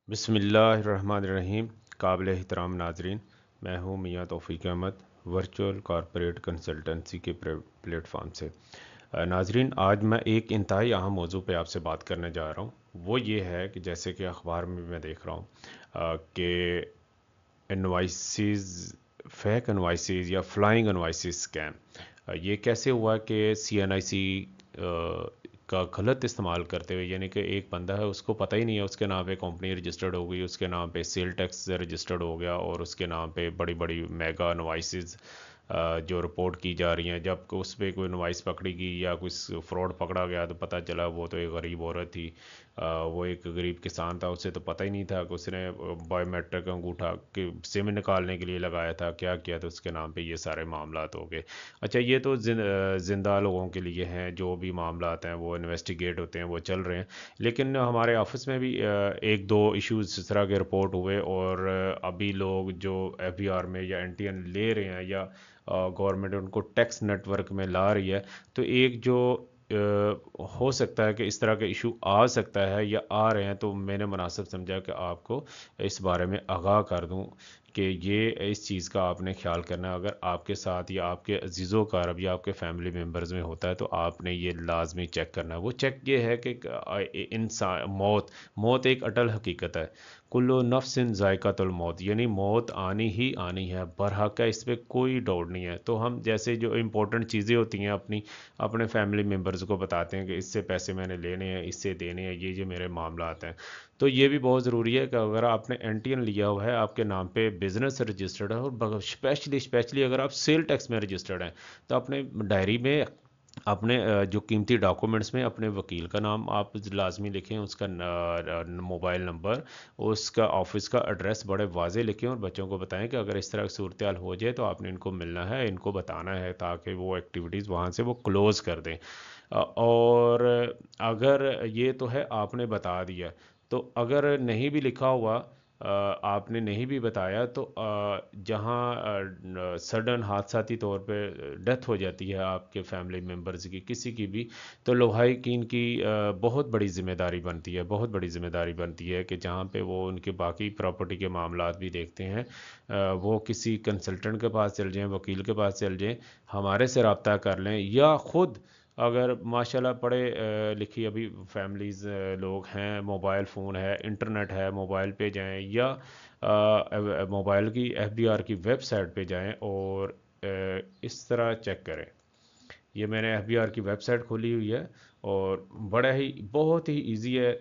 बिस्मिल्लाहिर्रहमानिर्रहीम। काबिल एहतराम नाजरीन, मैं हूँ मियाँ तौफ़ीक अहमद, वर्चुअल कॉरपोरेट कंसल्टेंसी के प्लेटफॉर्म से। नाजरीन, आज मैं एक इंतहाई अहम मौजू पे आपसे बात करने जा रहा हूँ। वो ये है कि जैसे कि अखबार में मैं देख रहा हूँ कि इनवाइसेस, फेक इनवाइसेस या फ्लाइंग इनवाइसेस स्कैम, ये कैसे हुआ कि सीएनआईसी का गलत इस्तेमाल करते हुए, यानी कि एक बंदा है उसको पता ही नहीं है, उसके नाम पे कंपनी रजिस्टर्ड हो गई, उसके नाम पे सेल टैक्स रजिस्टर्ड हो गया और उसके नाम पे बड़ी बड़ी मेगा इनवाइसेस जो रिपोर्ट की जा रही हैं। जब उस पर कोई इनवाइस पकड़ी गई या कोई फ्रॉड पकड़ा गया तो पता चला वो तो एक गरीब औरत थी। वो एक गरीब किसान था, उसे तो पता ही नहीं था कि उसने बायोमेट्रिक अंगूठा के सिम निकालने के लिए लगाया था, क्या किया, तो उसके नाम पे ये सारे मामलात हो गए। अच्छा, ये तो जिंदा लोगों के लिए हैं, जो भी मामलात हैं वो इन्वेस्टिगेट होते हैं, वो चल रहे हैं। लेकिन हमारे ऑफिस में भी एक दो इश्यूज इस तरह के रिपोर्ट हुए और अभी लोग जो एफबीआर में या एनटीएन ले रहे हैं या गवर्नमेंट उनको टैक्स नेटवर्क में ला रही है, तो एक जो हो सकता है कि इस तरह के इशू आ सकता है या आ रहे हैं, तो मैंने मुनासिब समझा कि आपको इस बारे में आगाह कर दूं कि ये इस चीज़ का आपने ख्याल करना है। अगर आपके साथ या आपके अजीज़ों कारब या आपके फैमिली मेम्बर्स में होता है तो आपने ये लाजमी चेक करना है। वो चेक ये है कि इंसान, मौत मौत एक अटल हकीकत है। कुल्लु नफ्सिन जायकातुल मौत, यानी मौत आनी ही आनी है, बरहक है, इस पर कोई डाउट नहीं है। तो हम जैसे जो इम्पोर्टेंट चीज़ें होती हैं अपने फैमिली मेम्बर्स को बताते हैं कि इससे पैसे मैंने लेने हैं, इससे देने हैं, ये मेरे मामलात हैं। तो ये भी बहुत ज़रूरी है कि अगर आपने एनटीएन लिया हुआ है, आपके नाम पे बिजनेस रजिस्टर्ड है और स्पेशली अगर आप सेल टैक्स में रजिस्टर्ड हैं, तो अपने डायरी में अपने जो कीमती डॉक्यूमेंट्स में अपने वकील का नाम आप लाजमी लिखें, उसका मोबाइल नंबर, उसका ऑफिस का एड्रेस बड़े वाजे लिखें और बच्चों को बताएं कि अगर इस तरह की सूरत हाल हो जाए तो आपने इनको मिलना है, इनको बताना है, ताकि वो एक्टिविटीज़ वहाँ से वो क्लोज़ कर दें। और अगर ये तो है आपने बता दिया, तो अगर नहीं भी लिखा हुआ, आपने नहीं भी बताया, तो जहाँ सडन हादसाती तौर पे डेथ हो जाती है आपके फैमिली मेम्बर्स की, किसी की भी, तो लोहाइकीन की बहुत बड़ी ज़िम्मेदारी बनती है, बहुत बड़ी ज़िम्मेदारी बनती है कि जहाँ पे वो उनके बाकी प्रॉपर्टी के मामलात भी देखते हैं, वो किसी कंसल्टेंट के पास चल जाएं, वकील के पास चल जाएं, हमारे से रब्ता कर लें, या ख़ुद अगर माशाल्लाह पढ़े लिखी अभी फैमिलीज़ लोग हैं, मोबाइल फ़ोन है, इंटरनेट है, मोबाइल पे जाएं या मोबाइल की एफबीआर की वेबसाइट पे जाएं और इस तरह चेक करें। ये मैंने एफबीआर की वेबसाइट खोली हुई है और बड़ा ही बहुत ही इजी है।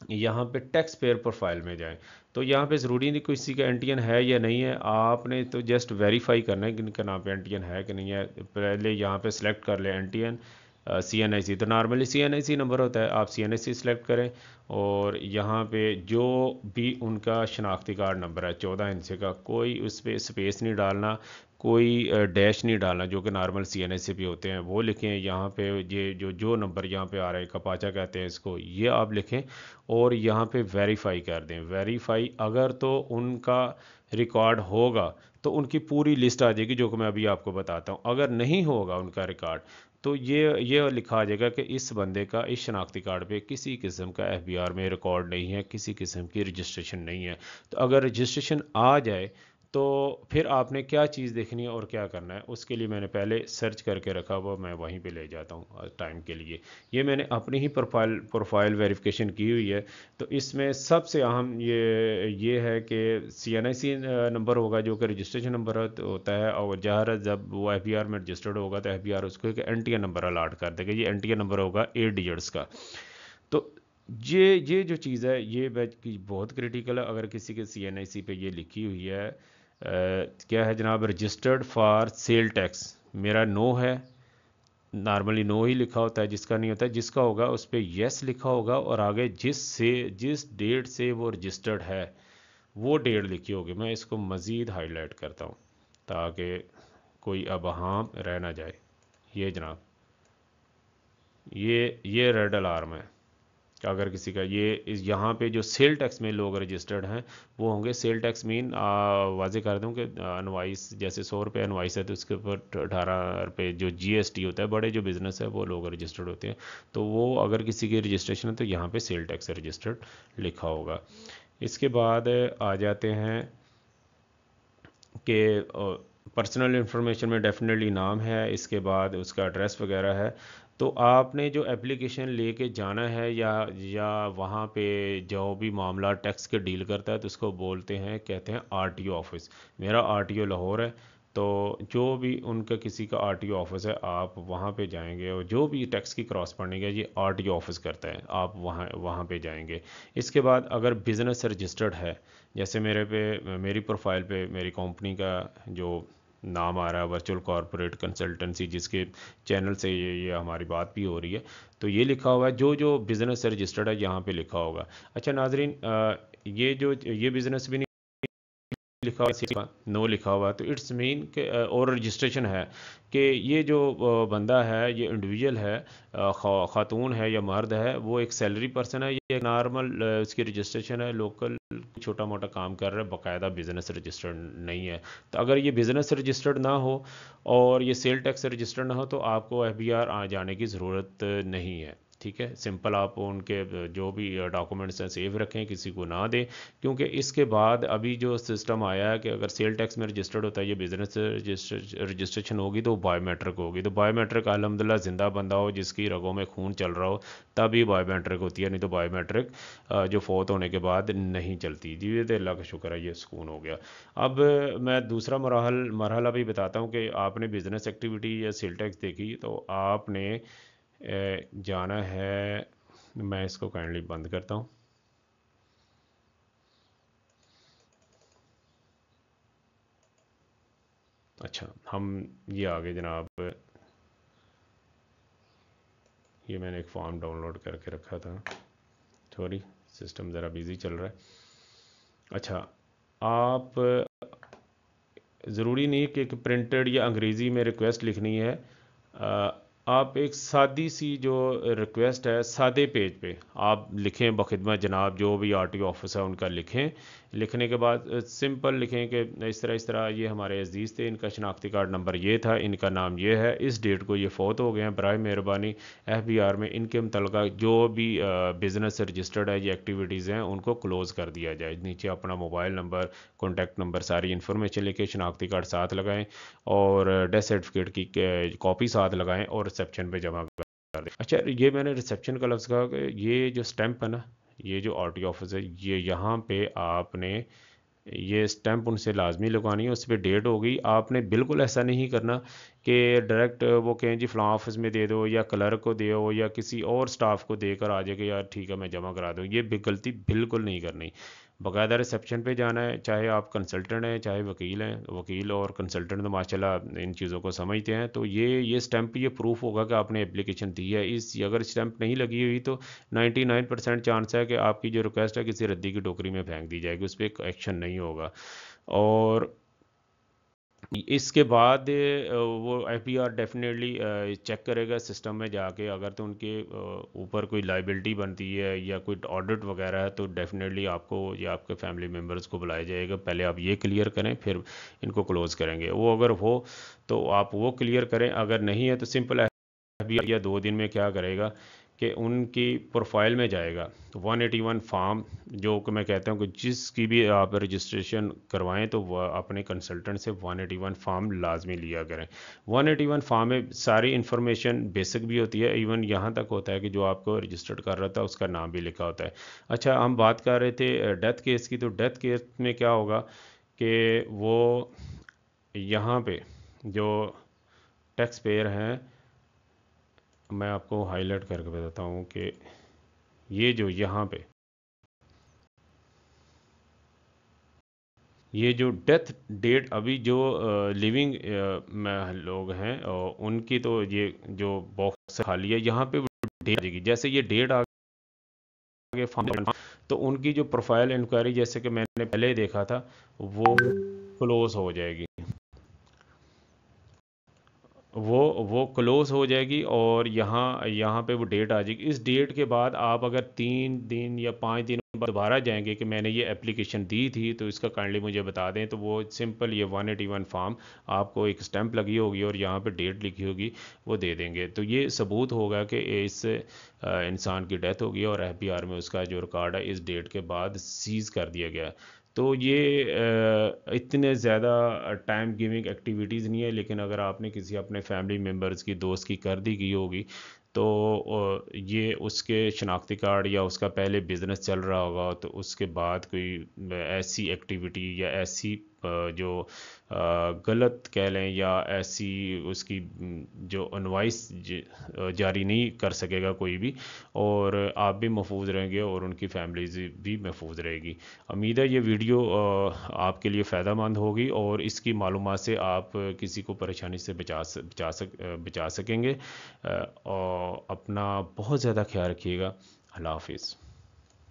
यहाँ पे टैक्स पेयर प्रोफाइल में जाएं, तो यहाँ पे ज़रूरी नहीं किसी का एनटीएन है या नहीं है, आपने तो जस्ट वेरीफाई करना है कि इनका नाम पे एनटीएन है कि नहीं है। पहले यहाँ पे सिलेक्ट कर लें एनटीएन, सीएनआईसी, तो नॉर्मली सीएनआईसी नंबर होता है, आप सीएनआईसी सिलेक्ट करें और यहाँ पे जो भी उनका शनाख्ती कार्ड नंबर है 14 हिस्से का, कोई उस पर स्पेस नहीं डालना, कोई डैश नहीं डालना, जो कि नॉर्मल सीएनआईसी पे होते हैं, वो लिखें। यहाँ पे ये जो नंबर यहाँ पे आ रहा है, कपाचा कहते हैं इसको, ये आप लिखें और यहाँ पे वेरीफाई कर दें। वेरीफाई अगर तो उनका रिकॉर्ड होगा तो उनकी पूरी लिस्ट आ जाएगी, जो कि मैं अभी आपको बताता हूँ। अगर नहीं होगा उनका रिकॉर्ड, तो ये लिखा आ जाएगा कि इस बंदे का इस शनाख्ती कार्ड पे किसी किस्म का एफबीआर में रिकॉर्ड नहीं है, किसी किस्म की रजिस्ट्रेशन नहीं है। तो अगर रजिस्ट्रेशन आ जाए तो फिर आपने क्या चीज़ देखनी है और क्या करना है, उसके लिए मैंने पहले सर्च करके रखा हुआ, मैं वहीं पे ले जाता हूँ टाइम के लिए। ये मैंने अपनी ही प्रोफाइल वेरिफिकेशन की हुई है। तो इसमें सबसे अहम ये है कि सीएनआईसी नंबर होगा, जो कि रजिस्ट्रेशन नंबर होता है, और जहाँ जब वो एफबीआर में रजिस्टर्ड होगा तो एफबीआर उसको एक एनटीएन नंबर अलॉट कर देगा। ये एनटीएन नंबर होगा 8 डिजिट्स का। तो ये जो चीज़ है ये बहुत क्रिटिकल है। अगर किसी के सीएनआईसी पे ये लिखी हुई है, क्या है जनाब, रजिस्टर्ड फॉर सेल टैक्स, मेरा नो है, नॉर्मली नो ही लिखा होता है, जिसका नहीं होता है, जिसका होगा उस पर यस लिखा होगा और आगे जिस डेट से वो रजिस्टर्ड है वो डेट लिखी होगी। मैं इसको मज़ीद हाईलाइट करता हूँ ताकि कोई अबहम रह ना जाए। ये जनाब, ये रेड अलार्म है कि अगर किसी का यहाँ पे जो सेल टैक्स में लोग रजिस्टर्ड हैं वो होंगे। सेल टैक्स मीन वाजे कर दूँ कि अनवाइस, जैसे 100 रुपये अनवाइस है तो उसके ऊपर 18 रुपये जो जीएसटी होता है, बड़े जो बिज़नेस है वो लोग रजिस्टर्ड होते हैं, तो वो अगर किसी की रजिस्ट्रेशन है तो यहाँ पे सेल टैक्स रजिस्टर्ड लिखा होगा। اس کے بعد آ جاتے ہیں کہ پرسنل انفارمیشن میں ڈیفینیٹلی نام ہے، اس کے بعد اس کا ایڈریس وغیرہ ہے. تو آپ نے جو اپلیکیشن لے کے جانا ہے یا وہاں پہ جو بھی معاملات ٹیکس کے ڈیل کرتا ہے تو اس کو بولتے ہیں، کہتے ہیں آر ٹی او آفس. میرا آر ٹی او لاہور ہے، تو جو بھی ان کا کسی کا آر ٹی او آفس ہے آپ وہاں پہ جائیں گے، اور جو بھی ٹیکس کی کراسپونڈنگ ہے یہ آر ٹی او آفس کرتا ہے، آپ وہاں پہ جائیں گے. اس کے بعد اگر بزنس رجسٹرڈ ہے، جیسے میری پروفائل پہ میری کمپنی کا جو نام آ رہا ہے ورچوئل کارپوریٹ کنسلٹنسی، جس کے چینل سے یہ ہماری بات بھی ہو رہی ہے، تو یہ لکھا ہوا ہے جو بزنس رجسٹرڈ ہے یہاں پہ لکھا ہوگا. اچھا ناظرین، یہ بزنس بھی نہیں لکھا ہوا، نو لکھا ہوا، تو اٹس مین کہ اور رجسٹریشن ہے کہ یہ جو بندہ ہے یہ انڈیویجول ہے، خاتون ہے یا مرد ہے، وہ ایک سیلری پرسن ہے، یہ نارمل اس کی رجسٹریشن ہے، لوکل چھوٹا موٹا کام کر رہا ہے، باقاعدہ بزنس رجسٹرڈ نہیں ہے. تو اگر یہ بزنس رجسٹرڈ نہ ہو اور یہ سیل ٹیکس رجسٹرڈ نہ ہو تو آپ کو ایف بی آر جانے کی ضرورت نہیں ہے. ٹھیک ہے، سمپل آپ ان کے جو بھی ڈاکومنٹس ہیں سیو رکھیں، کسی کو نہ دیں، کیونکہ اس کے بعد ابھی جو سسٹم آیا ہے کہ اگر سیل ٹیکس میں رجسٹرڈ ہوتا ہے یہ بزنس رجسٹریشن ہوگی تو بایو میٹرک ہوگی. تو بایو میٹرک الحمدللہ زندہ بندہ ہو، جس کی رگوں میں خون چل رہا ہو، تبھی بایو میٹرک ہوتی ہے، نہیں تو بایو میٹرک جو فوت ہونے کے بعد نہیں چلتی. جی یہ تو اللہ کا شکر ہے، یہ سکون ہو گیا. اب میں دوسرا مرحلہ بھی بتاتا ہوں کہ آپ نے بزنس ایکٹیویٹی یا سیل ٹیکس دیکھی تو آپ نے جانا ہے. میں اس کو کائنڈلی بند کرتا ہوں. اچھا، ہم یہ آگے جناب، یہ میں نے ایک فارم ڈاؤن لوڈ کر کے رکھا تھا، سوری سسٹم ذرا بیزی چل رہا ہے. اچھا، آپ ضروری نہیں کہ پرنٹڈ یا انگریزی میں ریکویسٹ لکھنی ہے. آپ ایک سادی سی جو ریکویسٹ ہے سادے پیج پہ آپ لکھیں، بخدمت جناب جو بھی آر ٹی او آفس ہے ان کا لکھیں. لکھنے کے بعد سمپل لکھیں کہ اس طرح یہ ہمارے عزیز تھے، ان کا شناختی کارڈ نمبر یہ تھا، ان کا نام یہ ہے، اس ڈیٹ کو یہ فوت ہو گئے ہیں، برائے مہربانی ایف بی آر میں ان کے متعلقہ جو بھی بزنس رجسٹرڈ ہے یا ایکٹیویٹیز ہیں ان کو کلوز کر دیا جائے. نیچے اپنا موبائل نمبر، کانٹیکٹ نمبر، ساری انفارمیشن لے کے شناختی کارڈ ساتھ لگائیں اور ڈیتھ سرٹیفکیٹ کی کاپی ساتھ لگائیں اور ریسیپشن پہ جمع کر دیں. اچھا، یہ میں نے ریسیپشن کا لفظ کہا کہ یہ جو اسٹیمپ ہے نا، یہ جو آر ٹی آفس ہے، یہ یہاں پہ آپ نے یہ اسٹیمپ ان سے لازمی لگوانی ہے، اس پہ ڈیٹ ہوگی. آپ نے بالکل ایسا نہیں کرنا کہ ڈائریکٹ وہ کہیں جی فلاں آفس میں دے دو یا کلرک کو دے ہو یا کسی اور سٹاف کو دے کر آ جائے کہ یار ٹھیک ہے میں جمع کرا دوں. یہ غلطی بالکل نہیں کرنی. باقاعدہ ریسیپشن پہ جانا ہے، چاہے آپ کنسلٹنٹ ہیں چاہے وکیل ہیں. وکیل اور کنسلٹنٹ تو ماشاءاللہ ان چیزوں کو سمجھتے ہیں. تو یہ اسٹیمپ یہ پروف ہوگا کہ آپ نے اپلیکیشن دی ہے. اگر اسٹیمپ نہیں لگی ہوئی تو 99% چانس ہے کہ آپ کی جو ریکویسٹ ہے کسی ردی کی ٹوکری میں پھینک دی جائے گی، اس پہ ایکشن نہیں ہوگا. اور اس کے بعد وہ F B R definitely check کرے گا سسٹم میں جا کے. اگر تو ان کے اوپر کوئی لائبلٹی بنتی ہے یا کوئی آڈٹ وغیرہ ہے تو ڈیفینیٹلی آپ کو یا آپ کے فیملی ممبرس کو بلایا جائے گا. پہلے آپ یہ کلیئر کریں پھر ان کو کلوز کریں گے. وہ اگر ہو تو آپ وہ کلیئر کریں، اگر نہیں ہے تو سمپل ایف بی آر یا 2 دن میں کیا کرے گا کہ ان کی پروفائل میں جائے گا 181 فارم، جو کہ میں کہتا ہوں کہ جس کی بھی آپ رجسٹریشن کروائیں تو وہ اپنے کنسلٹنٹ سے 181 فارم لازمی لیا کریں. 181 فارم میں ساری انفارمیشن بیسک بھی ہوتی ہے، ایون یہاں تک ہوتا ہے کہ جو آپ کو رجسٹرڈ کر رہا تھا اس کا نام بھی لکھا ہوتا ہے. اچھا، ہم بات کر رہے تھے ڈیتھ کیس کی. تو ڈیتھ کیس میں کیا ہوگا کہ وہ یہاں پہ جو ٹیکس پیئر ہیں، میں آپ کو ہائی لائٹ کر کے بتاتا ہوں کہ یہ جو یہاں پہ یہ جو ڈیتھ ڈیٹ ابھی جو لیونگ میں لوگ ہیں ان کی تو یہ جو باکس خالی ہے یہاں پہ ڈیٹ آ جائے گی. جیسے یہ ڈیٹ آگے تو ان کی جو پروفائل انکوائری جیسے کہ میں نے پہلے دیکھا تھا وہ کلوز ہو جائے گی. وہ کلوز ہو جائے گی، اور یہاں پہ وہ ڈیٹ آ جائے گی. اس ڈیٹ کے بعد آپ اگر 3 دن یا 5 دن بعد دوبارہ جائیں گے کہ میں نے یہ اپلیکیشن دی تھی تو اس کا کائنڈلی مجھے بتا دیں، تو وہ سمپل یہ 181 فارم آپ کو ایک اسٹیمپ لگی ہوگی اور یہاں پہ ڈیٹ لکھی ہوگی، وہ دے دیں گے. تو یہ ثبوت ہوگا کہ اس انسان کی ڈیتھ ہوگی اور ایف بی آر میں اس کا جو ریکارڈ ہے اس ڈیٹ کے بعد سیز کر دیا گیا ہے. تو یہ اتنے زیادہ ٹائم گیونگ ایکٹیویٹیز نہیں ہے، لیکن اگر آپ نے کسی اپنے فیملی ممبرز کی، دوست کی کر دی گئی ہوگی، تو یہ اس کے شناختی کارڈ یا اس کا پہلے بزنس چل رہا ہوگا، تو اس کے بعد کوئی ایسی ایکٹیویٹی یا ایسی جو غلط کہہ لیں یا ایسی اس کی جو انوائس جاری نہیں کر سکے گا کوئی بھی، اور آپ بھی محفوظ رہیں گے اور ان کی فیملیز بھی محفوظ رہے گی. امید ہے یہ ویڈیو آپ کے لیے فائدہ مند ہوگی اور اس کی معلومات سے آپ کسی کو پریشانی سے بچا سکیں گے. اور اپنا بہت زیادہ خیال رکھیے گا. اللہ حافظ.